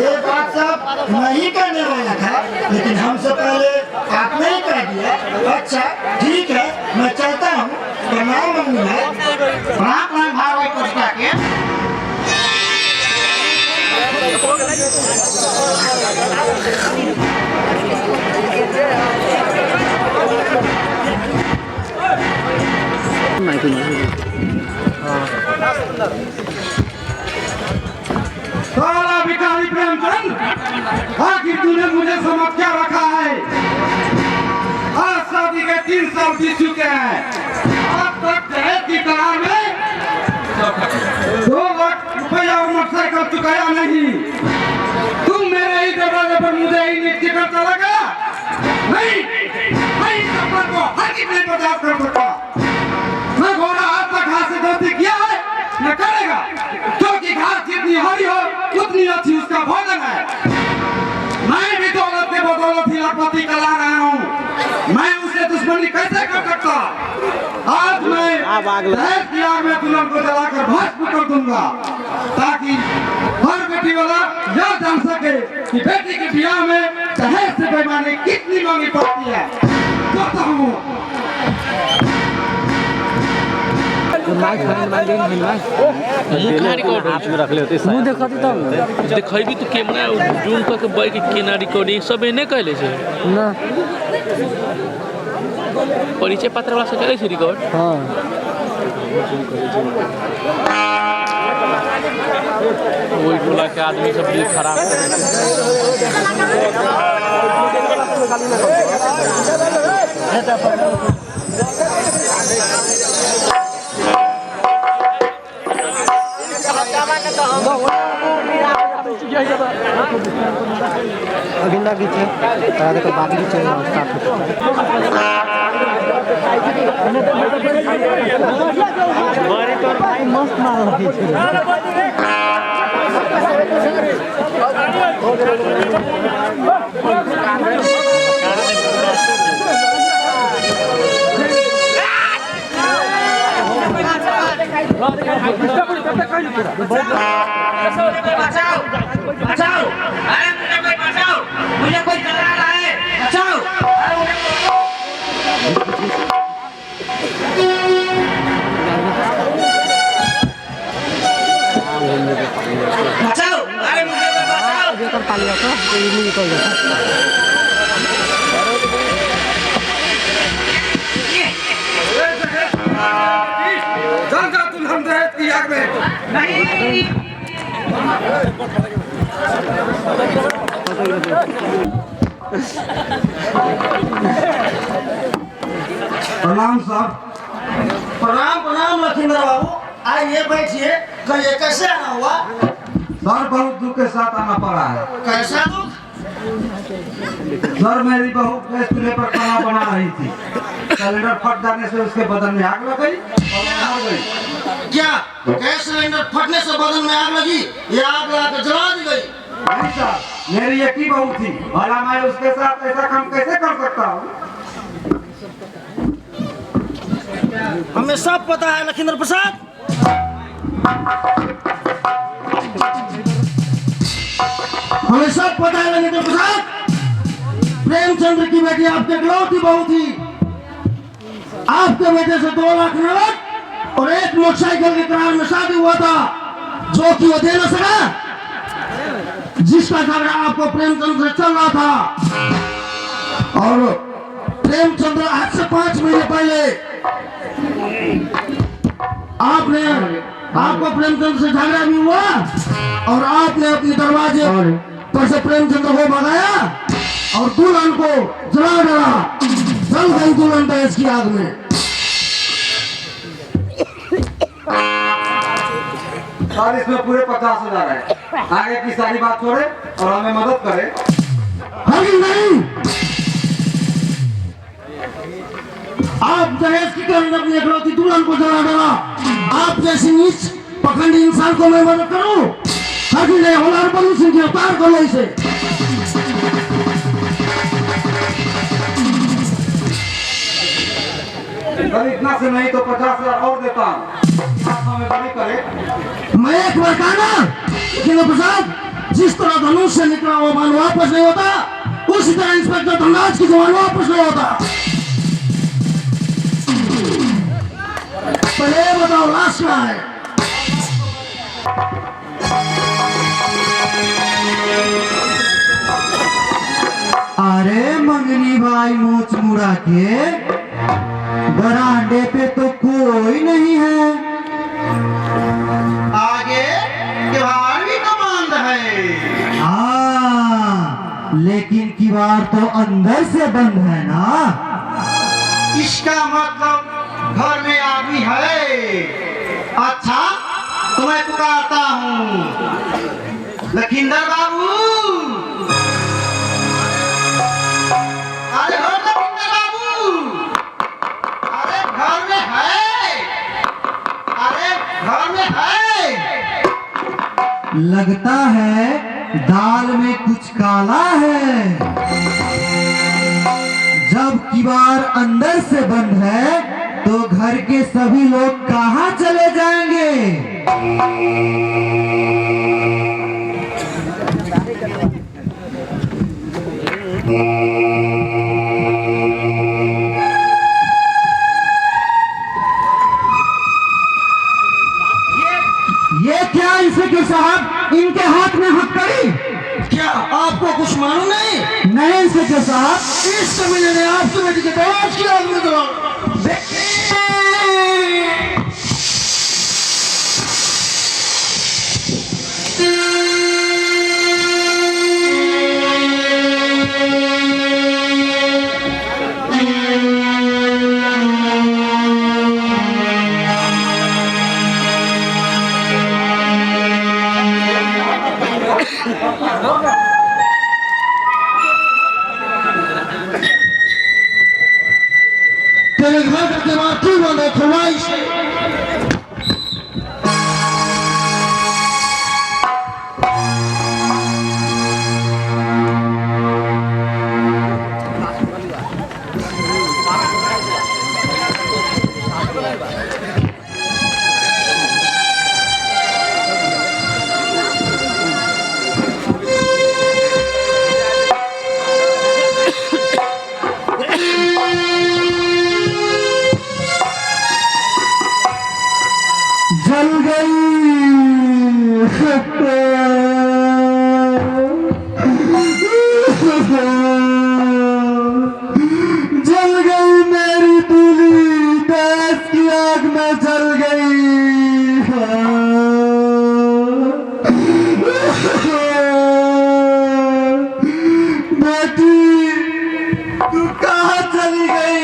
S3: ये बात सब नहीं करने वाला था, लेकिन हमसे पहले आपने ही कह दिया। अच्छा ठीक है, मैं चलता हूँ। प्रणाम मम्मी भाई। प्रणाम भाई पुष्पा के।
S5: साला भिखारी प्रेमचंद, आखिर तूने मुझे समझ क्या रखा है? आज शादी के 3 साल बीत चुके हैं, अब तक दहेज की करार में 2 लाख रुपया और मोटरसाइकिल चुकाया नहीं। तुम मेरे ही दरवाजे पर मुझे ही नीचे कर चला गया। नहीं, मैं इस सफर को हरगिज़ नहीं बर्दाश्त कर सकता। मैं घोड़ा आज तक हाथ से गलती किया है न करेगा, क्योंकि घास जितनी हरी हो उतनी अच्छी उसका भोजन है। मैं भी दौलत के बदौलत ही लाखपति कला रहा हूँ, मैं उससे दुश्मनी कैसे कर सकता? आज मैं दहेज की आग में दुल्हन को जलाकर भस्म कर दूंगा, ताकि हर बेटी वाला यह जान सके कि बेटी के ब्याह में दहेज से बेईमानी कितनी मांगी पड़ती है। करता हूँ।
S12: मुँह देखती तब देखेबी तो कैमरा जूम करके बैठ के केना रिकॉर्डिंग सब एने कहले छे ना परिचय पत्र वाला से करे छे रिकॉर्ड। हां वही टोला के आदमी सब दिल खराब
S1: अगिंदा पीछे देखो बाकी पीछे मस्त माल
S4: बचाओ बचाओ, अरे मुझे कोई बचाओ, मुझे कोई जला रहा है, बचाओ। बचाओ, अरे मुझे बचाओ।
S1: ये कर पालिया तो ये नहीं निकल जाता।
S5: चल जा दुल्हन दहेज की आग में।
S4: नहीं
S5: प्रणाम साहब।
S3: प्रणाम प्रणाम लखींदर बाबू, आइए बैठिए। कहिए कैसे आना हुआ?
S5: सर बहुत दुख के साथ आना पड़ा है।
S3: कैसा दुख?
S5: सर मेरी बहू गैस चूल्हे पर खाना बना रही थी, सिलेंडर फट जाने से उसके बदन में आग लग गई और मर गई।
S3: क्या गैस सिलेंडर फटने से बदन में आग लगी या आग लगा जला दी गई?
S5: नहीं सर, मेरी एक ही बहू थी, भला मैं उसके साथ ऐसा काम कैसे कर सकता हूँ?
S3: हमें सब पता है लखींदर प्रसाद। हमें सब पता है लखींदर प्रसाद। प्रेमचंद्र की बेटी आपके इकलौती बहू थी। आपके बेटे से 2 लाख नगद और 1 मोटरसाइकिल के करार में शादी हुआ था, जो कि वो दे न सका, जिसका झगड़ा आपको प्रेमचंद्र से चल रहा था। और प्रेमचंद्र आज से 5 महीने पहले आपको प्रेमचंद्र से झगड़ा भी हुआ और आपने अपने दरवाजे पर से प्रेमचंद्र को भगाया और दुल्हन को जला डाला। जल गई दुल्हन दहेज की आग में।
S5: सर इसमें पूरे 50,000 है। आगे की सारी बात छोड़े और हमें मदद करे।
S3: नहीं, आप दहेज की कारण अपनी इकलौती दुल्हन को जला डाला। आप जैसी नीच पखंडी इंसान को मैं मदद करूं? हजी नहीं, होलार बलू सिंह गिरफ्तार करो इसे।
S5: सर इतना से नहीं तो 50,000 और देता हूँ। हमें बड़ी करे।
S3: मैं एक बार कहा ना कि प्रसाद, जिस तरह धनुष से निकला वो बाण वापस नहीं होता, उसी तरह इंस्पेक्टर धनराज की जवान वापस नहीं होता। पहले बताओ लाश कहाँ है?
S10: अरे मंगनी भाई मूछ मुड़ा के बरांडे पे तो कोई नहीं है।
S3: आगे किवाड़ भी तो बंद है।
S10: हाँ, लेकिन किवाड़ तो अंदर से बंद है ना।
S3: इसका मतलब घर में आदमी है। अच्छा, तो मैं पुकारता हूँ लखिंदर बाबू। अरे हो लखिंदर बाबू, अरे घर में है, अरे घर में है।
S10: लगता है दाल में कुछ काला है। जब किवाड़ अंदर से बंद है तो घर के सभी लोग कहाँ चले जाएंगे? ये क्या इंस्पेक्टर साहब, इनके हाथ में हथकड़ी?
S3: क्या आपको कुछ मालूम नहीं?
S10: नहीं इंस्पेक्टर साहब,
S3: इस कमीने ने आपकी बेटी के दहेज की आग में जला। तेरे घर का दिमाग क्यों बंद है? खुलाई से
S10: जल गई। जल गई मेरी दूल्ही, दहेज की आग में जल गई। बेटी तू कहाँ चली गई?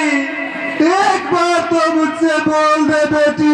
S10: एक बार तो मुझसे बोल दे बेटी।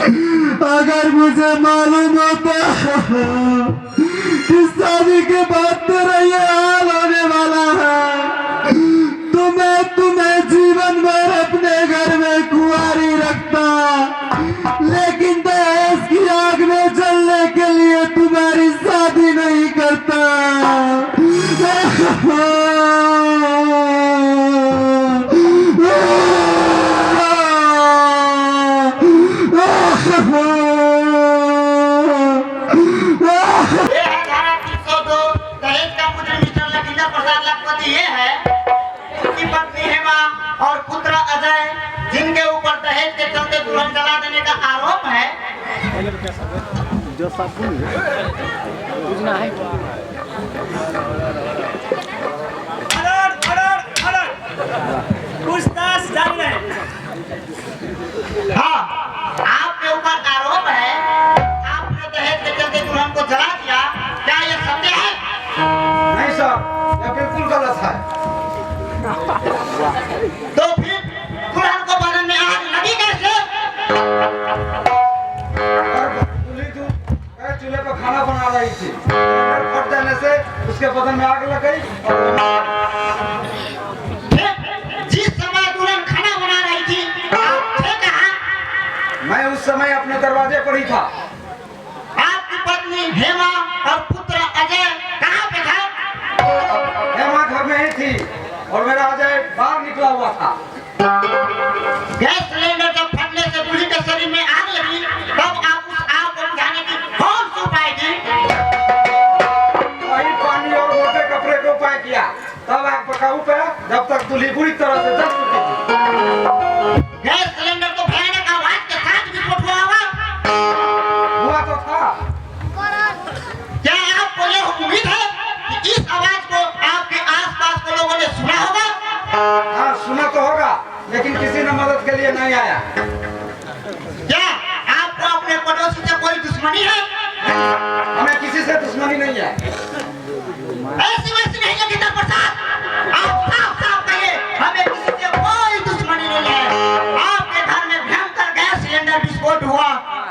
S10: अगर मुझे मालूम होता कि शादी के बाद तेरा ये हाल होने वाला है तो मैं तुम्हें जीवन भर अपने घर में कुंवारी रखता, लेकिन दहेज की आग में जलने के लिए तुम्हारी शादी नहीं करता।
S3: ये है धारा 302 दहेज का मुजरिम मिस्टर लखींदर प्रसाद लखपति। ये है उनकी पत्नी हेमा और पुत्र अजय, जिनके ऊपर दहेज के चलते दुल्हन जला देने का आरोप है।
S1: जो सब बुझना है
S2: पूछताछ जारी रहे।
S3: हाँ, आपके ऊपर आरोप है आपने दहेज के चलते दुल्हन को जला दिया, क्या ये सत्य है?
S5: नहीं सर, ये बिल्कुल गलत है।
S3: तो फिर दुल्हन को बदन में आग लगी कैसे?
S5: चूल्हे पर खाना बना रही थी, फट जाने से उसके बदन में आग लग गई।
S3: जिस समय दुल्हन खाना बना रही थी आप थे कहाँ?
S5: मैं उस समय अपने दरवाजे पर ही था।
S3: आपकी पत्नी हेमा और पुत्र अजय कहाँ पे था?
S5: हेमा घर में ही थी और मेरा अजय बाहर निकला हुआ था।
S3: गैस सिलेंडर जब फटने से दूल्हे के शरीर में आग लगी, तब आप उस आग को बुझाने की कौन सी उपाय की?
S5: वही पानी और मोटे कपड़े को उपाय किया, तब आग पर काबू पाया, जब तक दूल्ही बुरी तरह से जल चुकी थी।
S3: गैस सिलेंडर को भयानक आवाज के साथ विस्फोट हुआ होगा?
S5: हुआ तो था।
S3: क्या आपको ये उम्मीद है कि इस आवाज को आपके आसपास के लोगों ने सुना होगा?
S5: हाँ, सुना तो होगा, लेकिन किसी ने मदद के लिए नहीं आया।
S3: क्या आपको अपने पड़ोसी से कोई दुश्मनी है?
S5: हमें किसी से दुश्मनी नहीं है।
S3: ऐसी वैसी नहीं है लखींदर प्रसाद, आप साफ साफ कहिए हमें किसी से कोई दुश्मनी नहीं है। आपके घर में भयंकर गैस सिलेंडर विस्फोट हुआ,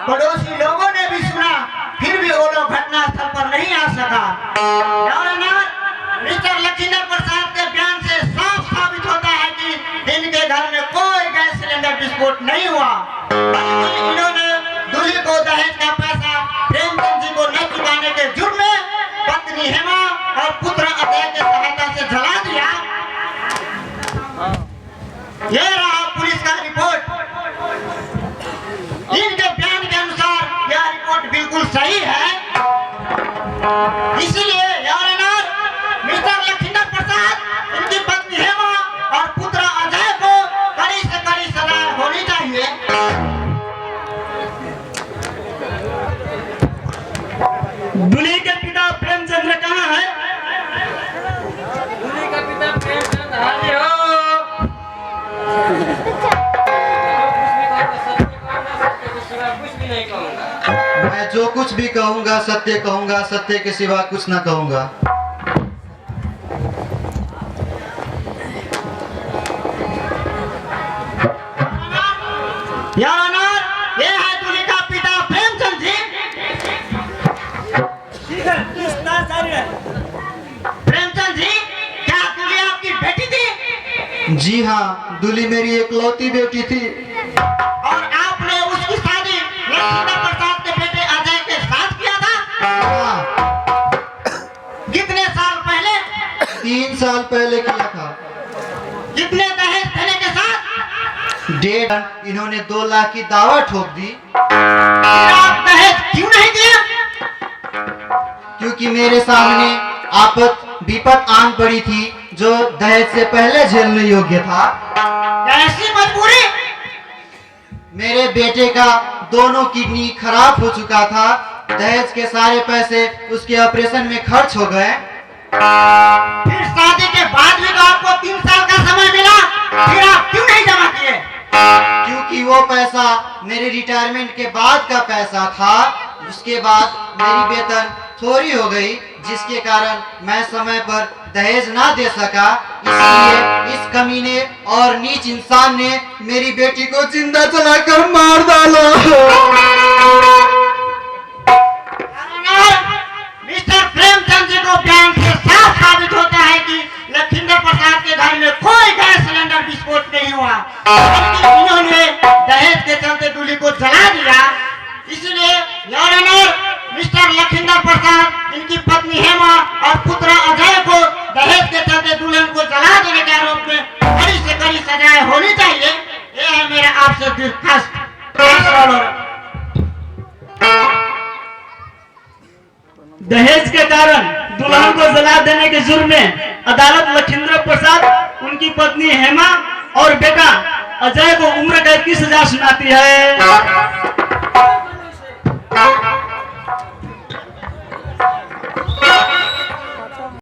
S3: पड़ोसी लोगों ने भी सुना, फिर भी वो लोग घटनास्थल पर नहीं आ सका। मिस्टर लखींदर प्रसाद के बयान से साफ साबित होता है कि इनके घर में कोई गैस सिलेंडर विस्फोट नहीं हुआ, बल्कि इन्होंने दूल्हे को दहेज का पैसा प्रेमचंद जी को न चुकाने के जुर्म में पत्नी हेमा और पुत्र अजय के सहायता से जला दिया। ये रहा पुलिस का रिपोर्ट। इनके बयान के अनुसार यह रिपोर्ट बिल्कुल सही है। इसलिए योर ऑनर, मिस्टर लखींदर प्रसाद, इनकी पत्नी हेमा और पुत्र अजय को कड़ी से कड़ी सजा होनी चाहिए।
S2: दूल्हे के पिता प्रेमचंद्र कहाँ है?
S7: दूल्हे का पिता प्रेमचंद हाजिर हो। कुछ भी नहीं कहूँगा।
S10: मैं जो कुछ भी कहूँगा सत्य कहूँगा, सत्य के सिवा कुछ ना कहूँगा।
S3: योर ऑनर, ये है दूल्हे का पिता प्रेमचंद जी।
S2: ठीक है, पूछताछ जारी है।
S3: प्रेमचंद जी, क्या दूल्हे आपकी बेटी थी?
S10: जी हाँ, दूल्ही मेरी एकलौती बेटी थी।
S3: और आपने उसकी शादी लखींदर प्रसाद के बेटे अजय के साथ किया था?
S10: हाँ।
S3: कितने साल पहले?
S10: 3 साल पहले किया था।
S3: कितने दहेज देने के साथ?
S10: 1.5 इन्होंने 2 लाख की दावा ठोक दी।
S3: आप दहेज क्यों नहीं दिया?
S10: क्योंकि मेरे सामने आपत विपत आन पड़ी थी जो दहेज से पहले झेलने योग्य था।
S3: कैसी मजबूरी?
S10: मेरे बेटे का दोनों किडनी खराब हो चुका था। दहेज के सारे पैसे उसके ऑपरेशन में खर्च हो गए।
S3: फिर शादी के बाद भी तो आपको 3 साल का समय मिला, फिर आप क्यों नहीं जमा किए?
S10: क्योंकि वो पैसा मेरे रिटायरमेंट के बाद का पैसा था। उसके बाद मेरी वेतन
S3: चोरी हो गई, जिसके कारण मैं समय पर दहेज ना दे सका। इसलिए इस कमीने और नीच इंसान ने मेरी बेटी को जिंदा जलाकर मार डाला।
S1: मिस्टर प्रेमचंद जी को बयान से साफ साबित होता है कि लखींद्र प्रसाद के घर में कोई गैस सिलेंडर विस्फोट नहीं हुआ, बल्कि इन्होंने दहेज के चलते दूल्हे को जला दिया। इसलिए योर ऑनर, मिस्टर लखींद्र प्रसाद, इनकी पत्नी हेमा और पुत्र अजय को दहेज के चलते दुल्हन को जला देने के आरोप में कड़ी से कड़ी सजाएं होनी चाहिए। यह है मेरा आपसे दरखास्त।
S2: दहेज के कारण दुल्हन को जला देने के जुर्म में अदालत लखींद्र प्रसाद, उनकी पत्नी हेमा और बेटा अजय को उम्र कैद की सजा सुनाती है।